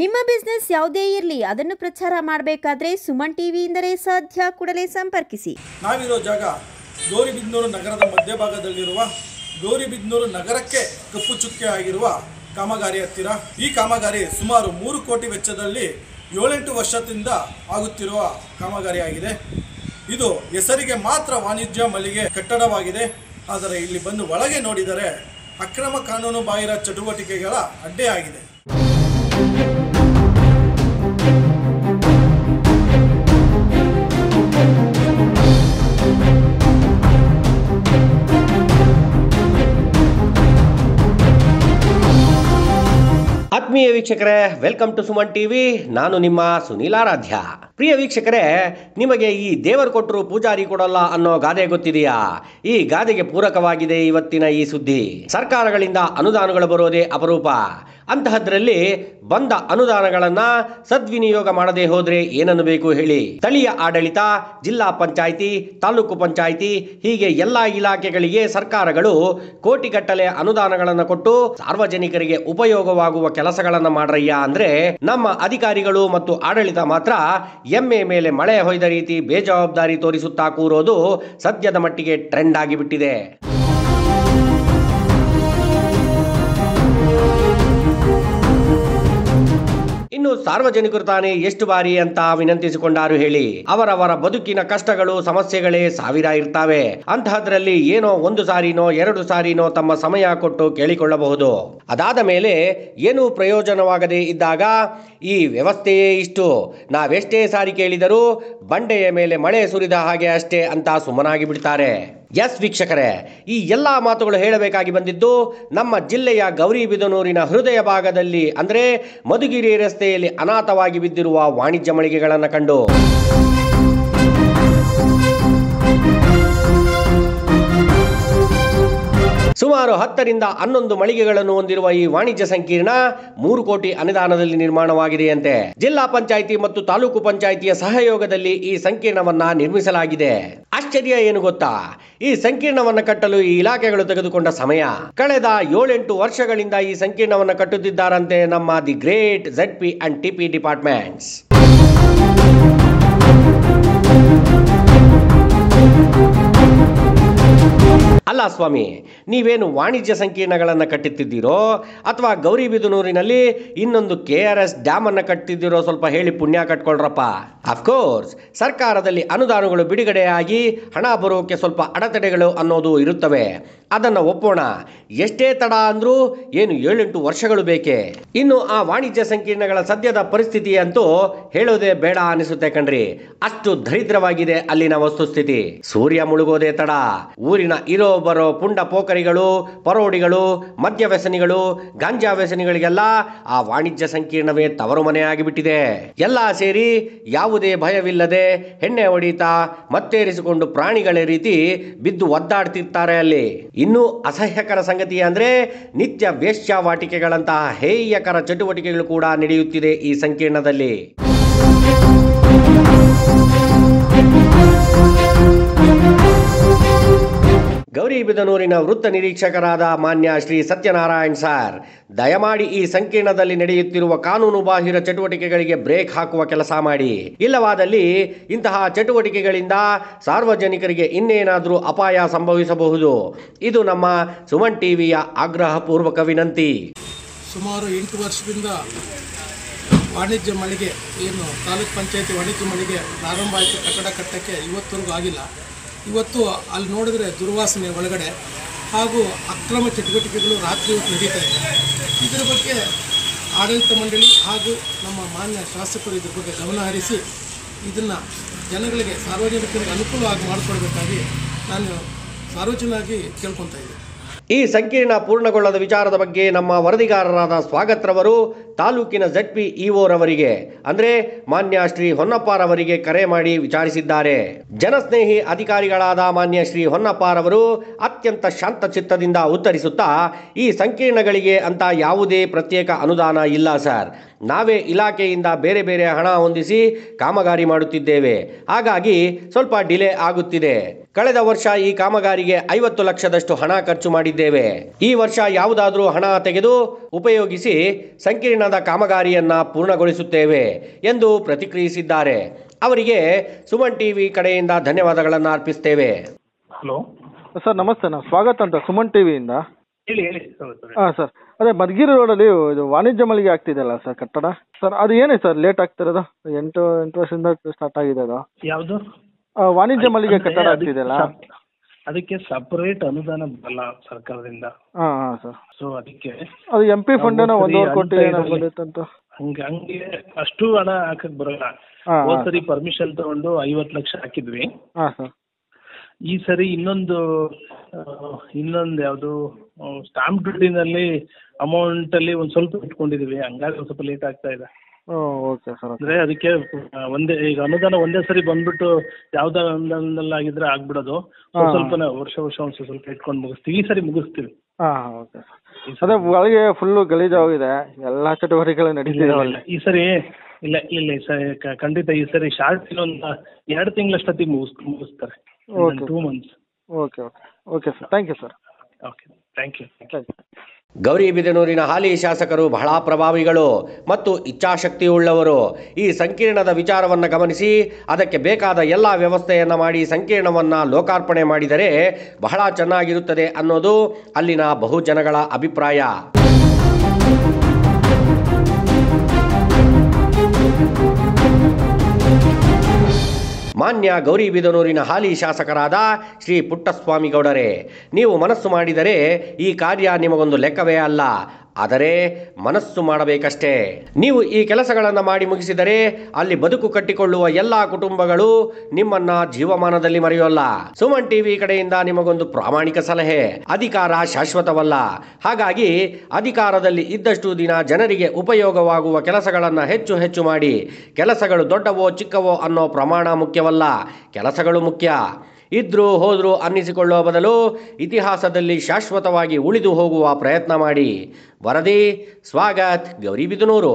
ನಿಮ್ಮ ಬಿಸ್ನೆಸ್ ಯಾವುದೇ ಇರಲಿ ಅದನ್ನು ಪ್ರಚಾರ ಮಾಡಬೇಕಾದ್ರೆ ಸುಮನ್ ಟಿವಿಯಿಂದಲೇ ಸಾಧ್ಯ. ಕೂಡಲೇ ಸಂಪರ್ಕಿಸಿ. ನಾವಿರೋ ಜಾಗ ಗೌರಿಬಿದನೂರು ನಗರದ ಮಧ್ಯಭಾಗದಲ್ಲಿರುವ ಗೌರಿಬಿದನೂರು ನಗರಕ್ಕೆ ಕಪ್ಪು ಚುಕ್ಕೆ ಆಗಿರುವ ಕಾಮಗಾರಿ ಹತ್ತಿರ. ಈ ಕಾಮಗಾರಿ ಸುಮಾರು 3 ಕೋಟಿ ವೆಚ್ಚದಲ್ಲಿ 7-8 ವರ್ಷದಿಂದ ಆಗುತ್ತಿರುವ ಕಾಮಗಾರಿಯಾಗಿದೆ. ಇದು ಹೆಸರಿಗೆ ಮಾತ್ರ ವಾಣಿಜ್ಯ ಮಳಿಗೆ ಕಟ್ಟಡವಾಗಿದೆ. ಆದರೆ ಇಲ್ಲಿ ಬಂದು ಒಳಗೆ ನೋಡಿದರೆ ಅಕ್ರಮ ಕಾನೂನು ಬಾಹಿರ ಚಟುವಟಿಕೆಗಳ ಅಡ್ಡೆ ಆಗಿದೆ. ಆತ್ಮೀಯ ವೀಕ್ಷಕರೇ, ವೆಲ್ಕಮ್ ಟು ಸುಮನ್ ಟಿವಿ. ನಾನು ನಿಮ್ಮ ಸುನೀಲ್ ಆರಾಧ್ಯ. ಪ್ರಿಯ ವೀಕ್ಷಕರೇ, ನಿಮಗೆ ಈ ದೇವರು ಕೊಟ್ಟರು ಪೂಜಾರಿ ಕೊಡಲ್ಲ ಅನ್ನೋ ಗಾದೆ ಗೊತ್ತಿದೆಯಾ? ಈ ಗಾದೆಗೆ ಪೂರಕವಾಗಿದೆ ಇವತ್ತಿನ ಈ ಸುದ್ದಿ. ಸರ್ಕಾರಗಳಿಂದ ಅನುದಾನಗಳು ಬರೋದೇ ಅಪರೂಪ. ಅಂತಹದ್ರಲ್ಲಿ ಬಂದ ಅನುದಾನಗಳನ್ನ ಸದ್ವಿನಿಯೋಗ ಮಾಡದೆ ಹೋದ್ರೆ ಏನನ್ನಬೇಕು ಹೇಳಿ? ಸ್ಥಳೀಯ ಆಡಳಿತ, ಜಿಲ್ಲಾ ಪಂಚಾಯಿತಿ, ತಾಲೂಕು ಪಂಚಾಯಿತಿ ಹೀಗೆ ಎಲ್ಲಾ ಇಲಾಖೆಗಳಿಗೆ ಸರ್ಕಾರಗಳು ಕೋಟಿಗಟ್ಟಲೆ ಅನುದಾನಗಳನ್ನು ಕೊಟ್ಟು ಸಾರ್ವಜನಿಕರಿಗೆ ಉಪಯೋಗವಾಗುವ ಕೆಲಸಗಳನ್ನ ಮಾಡ್ರಯ್ಯ ಅಂದ್ರೆ ನಮ್ಮ ಅಧಿಕಾರಿಗಳು ಮತ್ತು ಆಡಳಿತ ಮಾತ್ರ ಎಮ್ಮೆ ಮೇಲೆ ಮಳೆ ಹೊಯ್ದ ರೀತಿ ಬೇಜವಾಬ್ದಾರಿ ತೋರಿಸುತ್ತಾ ಕೂರೋದು ಸದ್ಯದ ಮಟ್ಟಿಗೆ ಟ್ರೆಂಡ್ ಆಗಿಬಿಟ್ಟಿದೆ. ಇನ್ನು ಸಾರ್ವಜನಿಕರು ತಾನೇ ಎಷ್ಟು ಬಾರಿ ಅಂತ ವಿನಂತಿಸಿಕೊಂಡಾರು ಹೇಳಿ? ಅವರವರ ಬದುಕಿನ ಕಷ್ಟಗಳು, ಸಮಸ್ಯೆಗಳೇ ಸಾವಿರ ಇರ್ತಾವೆ. ಅಂತಹದ್ರಲ್ಲಿ ಏನೋ 1 ಸಾರಿನೋ 2 ಸಾರಿನೋ ತಮ್ಮ ಸಮಯ ಕೊಟ್ಟು ಕೇಳಿಕೊಳ್ಳಬಹುದು. ಅದಾದ ಮೇಲೆ ಏನೂ ಪ್ರಯೋಜನವಾಗದೇ ಇದ್ದಾಗ ಈ ವ್ಯವಸ್ಥೆಯೇ ಇಷ್ಟು, ನಾವೆಷ್ಟೇ ಸಾರಿ ಕೇಳಿದರೂ ಬಂಡೆಯ ಮೇಲೆ ಮಳೆ ಸುರಿದ ಹಾಗೆ ಅಷ್ಟೇ ಅಂತ ಸುಮ್ಮನಾಗಿ ಬಿಡ್ತಾರೆ. ಎಸ್ ವೀಕ್ಷಕರೇ, ಈ ಎಲ್ಲಾ ಮಾತುಗಳು ಹೇಳಬೇಕಾಗಿ ಬಂದಿದ್ದು ನಮ್ಮ ಜಿಲ್ಲೆಯ ಗೌರಿಬಿದನೂರಿನ ಹೃದಯ ಭಾಗದಲ್ಲಿ ಅಂದ್ರೆ ಮಧುಗಿರಿ ರಸ್ತೆಯಲ್ಲಿ ಅನಾಥವಾಗಿ ಬಿದ್ದಿರುವ ವಾಣಿಜ್ಯ ಮಳಿಗೆಗಳನ್ನು ಕಂಡು. ಸುಮಾರು 10ರಿಂದ 11 ಮಳಿಗೆಗಳನ್ನು ಹೊಂದಿರುವ ಈ ವಾಣಿಜ್ಯ ಸಂಕೀರ್ಣ 3 ಕೋಟಿ ಅನುದಾನದಲ್ಲಿ ನಿರ್ಮಾಣವಾಗಿದೆಯಂತೆ. ಜಿಲ್ಲಾ ಪಂಚಾಯಿತಿ ಮತ್ತು ತಾಲೂಕು ಪಂಚಾಯಿತಿಯ ಸಹಯೋಗದಲ್ಲಿ ಈ ಸಂಕೀರ್ಣವನ್ನ ನಿರ್ಮಿಸಲಾಗಿದೆ. ಆಶ್ಚರ್ಯ ಏನು ಗೊತ್ತಾ? ಈ ಸಂಕೀರ್ಣವನ್ನ ಕಟ್ಟಲು ಈ ಇಲಾಖೆಗಳು ತೆಗೆದುಕೊಂಡ ಸಮಯ ಕಳೆದ 7-8 ವರ್ಷಗಳಿಂದ ಈ ಸಂಕೀರ್ಣವನ್ನ ಕಟ್ಟುತ್ತಿದ್ದಾರಂತೆ ನಮ್ಮ the great ZP and TP departments. ಅಲ್ಲ ಸ್ವಾಮಿ, ನೀವೇನು ವಾಣಿಜ್ಯ ಸಂಕೀರ್ಣಗಳನ್ನು ಕಟ್ಟುತ್ತಿದ್ದೀರೋ ಅಥವಾ ಗೌರಿಬಿದನೂರಿನಲ್ಲಿ ಇನ್ನೊಂದು KRS ಡ್ಯಾಮ್ ಅನ್ನ ಕಟ್ಟುತ್ತಿದ್ದೀರೋ ಸ್ವಲ್ಪ ಹೇಳಿ ಪುಣ್ಯ ಕಟ್ಕೊಳ್ರಪ್ಪ. ಅಫ್ಕೋರ್ಸ್ ಸರ್ಕಾರದಲ್ಲಿ ಅನುದಾನಗಳು ಬಿಡುಗಡೆಯಾಗಿ ಹಣ ಬರೋಕೆ ಸ್ವಲ್ಪ ಅಡೆತಡೆಗಳು ಅನ್ನೋದು ಇರುತ್ತವೆ, ಅದನ್ನ ಒಪ್ಪೋಣ. ಎಷ್ಟೇ ತಡ ಅಂದ್ರೂ ಏನು 7-8 ವರ್ಷಗಳು ಬೇಕೆ? ಇನ್ನು ಆ ವಾಣಿಜ್ಯ ಸಂಕೀರ್ಣಗಳ ಸದ್ಯದ ಪರಿಸ್ಥಿತಿ ಅಂತೂ ಹೇಳೋದೇ ಬೇಡ ಅನಿಸುತ್ತೆ ಕಣ್ರಿ. ಅಷ್ಟು ದರಿದ್ರವಾಗಿದೆ ಅಲ್ಲಿನ ವಸ್ತುಸ್ಥಿತಿ. ಸೂರ್ಯ ಮುಳುಗೋದೇ ತಡ, ಊರಿನ ಇರೋ ಬರೋ ಪುಂಡ ಪೋಖರಿಗಳು, ಪರೋಡಿಗಳು, ಮದ್ಯ ವ್ಯಸನಿಗಳು, ಗಾಂಜಾ ವ್ಯಸನಿಗಳಿಗೆಲ್ಲ ಆ ವಾಣಿಜ್ಯ ಸಂಕೀರ್ಣವೇ ತವರು ಮನೆ ಆಗಿಬಿಟ್ಟಿದೆ. ಎಲ್ಲಾ ಸೇರಿ ಯಾವುದೇ ಭಯವಿಲ್ಲದೆ ಹೆಣ್ಣೆ ಹೊಡೀತಾ ಮತ್ತೇರಿಸಿಕೊಂಡು ಪ್ರಾಣಿಗಳ ರೀತಿ ಬಿದ್ದು ಒದ್ದಾಡ್ತಿರ್ತಾರೆ ಅಲ್ಲಿ. ಇನ್ನು ಅಸಹ್ಯಕರ ಸಂಗತಿ ಅಂದ್ರೆ ನಿತ್ಯ ವೇಶ್ಯಾವಾಟಿಕೆಗಳಂತಹ ಹೇಯಕರ ಚಟುವಟಿಕೆಗಳು ಕೂಡ ನಡೆಯುತ್ತಿದೆ ಈ ಸಂಕೀರ್ಣದಲ್ಲಿ. ಗೌರಿಬಿದನೂರಿನ ವೃತ್ತ ನಿರೀಕ್ಷಕರಾದ ಮಾನ್ಯ ಶ್ರೀ ಸತ್ಯನಾರಾಯಣ್ ಸರ್, ದಯಮಾಡಿ ಈ ಸಂಕೀರ್ಣದಲ್ಲಿ ನಡೆಯುತ್ತಿರುವ ಕಾನೂನು ಬಾಹಿರ ಚಟುವಟಿಕೆಗಳಿಗೆ ಬ್ರೇಕ್ ಹಾಕುವ ಕೆಲಸ ಮಾಡಿ. ಇಲ್ಲವಾದಲ್ಲಿ ಇಂತಹ ಚಟುವಟಿಕೆಗಳಿಂದ ಸಾರ್ವಜನಿಕರಿಗೆ ಇನ್ನೇನಾದರೂ ಅಪಾಯ ಸಂಭವಿಸಬಹುದು. ಇದು ನಮ್ಮ ಸುಮನ್ ಟಿವಿಯ ಆಗ್ರಹ ಪೂರ್ವಕ ವಿನಂತಿ. ಸುಮಾರು 8 ವರ್ಷದಿಂದ ವಾಣಿಜ್ಯ ಮಳಿಗೆ ಏನು ತಾಲೂಕ್ ಪಂಚಾಯತಿ ವಾಣಿಜ್ಯ ಮಳಿಗೆ ಪ್ರಾರಂಭ ಆಯಿತು, ಕಟ್ಟಡ ಕಟ್ಟಕ್ಕೆ ಇವತ್ತವರೆಗೂ ಆಗಿಲ್ಲ. ಇವತ್ತು ಅಲ್ಲಿ ನೋಡಿದ್ರೆ ದುರ್ವಾಸನೆ ಒಳಗಡೆ ಹಾಗೂ ಅಕ್ರಮ ಚಟುವಟಿಕೆಗಳು ರಾತ್ರಿ ಹೊತ್ತು ನಡೀತಾ ಇದೆ. ಇದರ ಬಗ್ಗೆ ಆಡಳಿತ ಮಂಡಳಿ ಹಾಗೂ ನಮ್ಮ ಮಾನ್ಯ ಶಾಸಕರು ಇದ್ರ ಬಗ್ಗೆ ಗಮನ ಹರಿಸಿ ಇದನ್ನು ಜನಗಳಿಗೆ ಸಾರ್ವಜನಿಕರಿಗೆ ಅನುಕೂಲವಾಗಿ ಮಾಡಿಕೊಡ್ಬೇಕಾಗಿ ನಾನು ಸಾರ್ವಜನಿಕವಾಗಿ ಕೇಳ್ಕೊತಾ ಇದ್ದೀನಿ. ಈ ಸಂಕೀರ್ಣ ಪೂರ್ಣಗೊಳ್ಳದ ವಿಚಾರದ ಬಗ್ಗೆ ನಮ್ಮ ವರದಿಗಾರರಾದ ಸ್ವಾಗತ್ರವರು ತಾಲೂಕಿನ ZP EO ರವರಿಗೆ ಅಂದ್ರೆ ಮಾನ್ಯ ಶ್ರೀ ಹೊನ್ನಪ್ಪರವರಿಗೆ ಕರೆ ಮಾಡಿ ವಿಚಾರಿಸಿದ್ದಾರೆ. ಜನಸ್ನೇಹಿ ಅಧಿಕಾರಿಗಳಾದ ಮಾನ್ಯ ಶ್ರೀ ಹೊನ್ನಪ್ಪರವರು ಅತ್ಯಂತ ಶಾಂತ ಚಿತ್ತದಿಂದ ಉತ್ತರಿಸುತ್ತಾ, ಈ ಸಂಕೀರ್ಣಗಳಿಗೆ ಅಂತ ಯಾವುದೇ ಪ್ರತ್ಯೇಕ ಅನುದಾನ ಇಲ್ಲ ಸರ್, ನಾವೇ ಇಲಾಖೆಯಿಂದ ಬೇರೆ ಬೇರೆ ಹಣ ಹೊಂದಿಸಿ ಕಾಮಗಾರಿ ಮಾಡುತ್ತಿದ್ದೇವೆ. ಹಾಗಾಗಿ ಸ್ವಲ್ಪ ಡಿಲೇ ಆಗುತ್ತಿದೆ. ಕಳೆದ ವರ್ಷ ಈ ಕಾಮಗಾರಿಗೆ 50 ಲಕ್ಷದಷ್ಟು ಹಣ ಖರ್ಚು ಮಾಡಿದ್ದೇವೆ. ಈ ವರ್ಷ ಯಾವುದಾದ್ರೂ ಹಣ ತೆಗೆದು ಉಪಯೋಗಿಸಿ ಸಂಕೀರ್ಣದ ಕಾಮಗಾರಿಯನ್ನ ಪೂರ್ಣಗೊಳಿಸುತ್ತೇವೆ ಎಂದು ಪ್ರತಿಕ್ರಿಯಿಸಿದ್ದಾರೆ. ಅವರಿಗೆ ಸುಮನ್ ಟಿವಿ ಕಡೆಯಿಂದ ಧನ್ಯವಾದಗಳನ್ನು ಅರ್ಪಿಸ್ತೇವೆ. ಹಲೋ ಸರ್ ನಮಸ್ತೆ, ನಾನು ಸ್ವಾಗತ ಅಂತ ಸುಮನ್ ಟಿವಿಯಿಂದ. ಹೇಳಿ ಹಾಂ ಸರ್, ಅದೇ ಮಧುಗಿರಿ ರೋಡಲ್ಲಿ ಇದು ವಾಣಿಜ್ಯ ಮಳಿಗೆ ಆಗ್ತಿದೆಯಲ್ಲ ಸರ್ ಕಟ್ಟಡ, ಸರ್ ಅದು ಏನೇ ಸರ್ ಲೇಟ್ ಆಗ್ತಿರೋದು? 8 ವರ್ಷದಿಂದ ಸ್ಟಾರ್ಟ್ ಆಗಿದೆ ಅದು. ಯಾವುದು ವಾಣಿಜ್ಯ ಮಳಿಗೆ ಕಟ್ಟಡ ಆಗ್ತಿದೆಯಲ್ಲ, ಅದಕ್ಕೆ ಸಪರೇಟ್ ಅನುದಾನ ಬರಲ್ಲ ಸರ್ಕಾರದಿಂದ. ಹಾಂ ಹಾಂ ಸರ್. ಸೊ ಅದಕ್ಕೆ ಅದು MP ಫಂಡ್ ಏನೋ 1.5 ಕೋಟಿ ಏನೋ ಬಂದಿತ್ತಂತ. ಹಂಗೆ ಅಷ್ಟು ಹಣ ಹಾಕಕ್ ಬರಲ್ಲ. ಹೋದ್ ಸರಿ ಪರ್ಮಿಷನ್ ತಗೊಂಡು 50 ಲಕ್ಷ ಹಾಕಿದ್ವಿ. ಹಾಂ ಸರ್. ಈ ಸರಿ ಇನ್ನೊಂದು ಯಾವುದು ಸ್ಟಾಂಪ್ ಡ್ಯೂಟಿನಲ್ಲಿ ಅಮೌಂಟ್ ಅಲ್ಲಿ ಒಂದ್ ಸ್ವಲ್ಪ ಇಟ್ಕೊಂಡಿದೀವಿ, ಹಂಗಾಗಿ ಒಂದ್ ಸ್ವಲ್ಪ ಲೇಟ್ ಆಗ್ತಾ ಇದೆ. Okay sir. ಅಂದ್ರೆ ಅದಕ್ಕೆ ಈಗ ಅನುದಾನ ಒಂದೇ ಸರಿ ಬಂದ್ಬಿಟ್ಟು ಯಾವ್ದೋ ಅನುದಾನದಲ್ಲಾಗಿದ್ರೆ ಆಗ್ಬಿಡೋದು. ಸ್ವಲ್ಪ ವರ್ಷ ಒಂದ್ ಸ್ವಲ್ಪ ಇಟ್ಕೊಂಡು ಮುಗಿಸ್ತೀವಿ. ಈ ಸರಿ ಮುಗಿಸ್ತೀವಿ. ಹಾಂ ಓಕೆ ಸರ್. ಅದೇ ಒಳಗೆ ಫುಲ್ಲು ಗಲೀಜಾಗಿದೆ, ಎಲ್ಲಾ ಚಟುವಟಿಕೆಗಳು ನಡೀತಿದಾವಲ್ಲ ಈ ಸರಿ. ಇಲ್ಲ ಖಂಡಿತ ಈ ಸರಿ ಶಾರ್ಟ್ ಇನ್ನೊಂದು 2 ತಿಂಗಳಷ್ಟೊತ್ತಿಗೆ ಮುಗಿಸ್ತಾರೆ. 2 months. Okay okay okay sir, thank you sir. Okay, thank you. ಗೌರಿಬಿದನೂರಿನ ಹಾಲಿ ಶಾಸಕರು ಬಹಳ ಪ್ರಭಾವಿಗಳು ಮತ್ತು ಇಚ್ಛಾಶಕ್ತಿಯುಳ್ಳವರು. ಈ ಸಂಕೀರ್ಣದ ವಿಚಾರವನ್ನು ಗಮನಿಸಿ ಅದಕ್ಕೆ ಬೇಕಾದ ಎಲ್ಲ ವ್ಯವಸ್ಥೆಯನ್ನು ಮಾಡಿ ಸಂಕೀರ್ಣವನ್ನು ಲೋಕಾರ್ಪಣೆ ಮಾಡಿದರೆ ಬಹಳ ಚೆನ್ನಾಗಿರುತ್ತದೆ ಅನ್ನೋದು ಅಲ್ಲಿನ ಬಹುಜನಗಳ ಅಭಿಪ್ರಾಯ. ಮಾನ್ಯ ಗೌರಿಬಿದನೂರಿನ ಹಾಲಿ ಶಾಸಕರಾದ ಶ್ರೀ ಪುಟ್ಟಸ್ವಾಮಿ ಗೌಡರೇ, ನೀವು ಮನಸ್ಸು ಮಾಡಿದರೆ ಈ ಕಾರ್ಯ ನಿಮಗೊಂದು ಲೆಕ್ಕವೇ ಅಲ್ಲ, ಆದರೆ ಮನಸ್ಸು ಮಾಡಬೇಕಷ್ಟೇ. ನೀವು ಈ ಕೆಲಸಗಳನ್ನು ಮಾಡಿ ಮುಗಿಸಿದರೆ ಅಲ್ಲಿ ಬದುಕು ಕಟ್ಟಿಕೊಳ್ಳುವ ಎಲ್ಲ ಕುಟುಂಬಗಳು ನಿಮ್ಮನ್ನ ಜೀವಮಾನದಲ್ಲಿ ಮರೆಯೋಲ್ಲ. ಸುಮನ್ ಟಿವಿ ಕಡೆಯಿಂದ ನಿಮಗೊಂದು ಪ್ರಾಮಾಣಿಕ ಸಲಹೆ: ಅಧಿಕಾರ ಶಾಶ್ವತವಲ್ಲ. ಹಾಗಾಗಿ ಅಧಿಕಾರದಲ್ಲಿ ಇದ್ದಷ್ಟು ದಿನ ಜನರಿಗೆ ಉಪಯೋಗವಾಗುವ ಕೆಲಸಗಳನ್ನು ಹೆಚ್ಚು ಮಾಡಿ. ಕೆಲಸಗಳು ದೊಡ್ಡವೋ ಚಿಕ್ಕವೋ ಅನ್ನೋ ಪ್ರಮಾಣ ಮುಖ್ಯವಲ್ಲ, ಕೆಲಸಗಳು ಮುಖ್ಯ. ಇದ್ರೂ ಹೋದ್ರು ಅನ್ನಿಸಿಕೊಳ್ಳುವ ಬದಲು ಇತಿಹಾಸದಲ್ಲಿ ಶಾಶ್ವತವಾಗಿ ಉಳಿದು ಹೋಗುವ ಪ್ರಯತ್ನ ಮಾಡಿ. ವರದಿ ಸ್ವಾಗತ್, ಗೌರಿಬಿದನೂರು.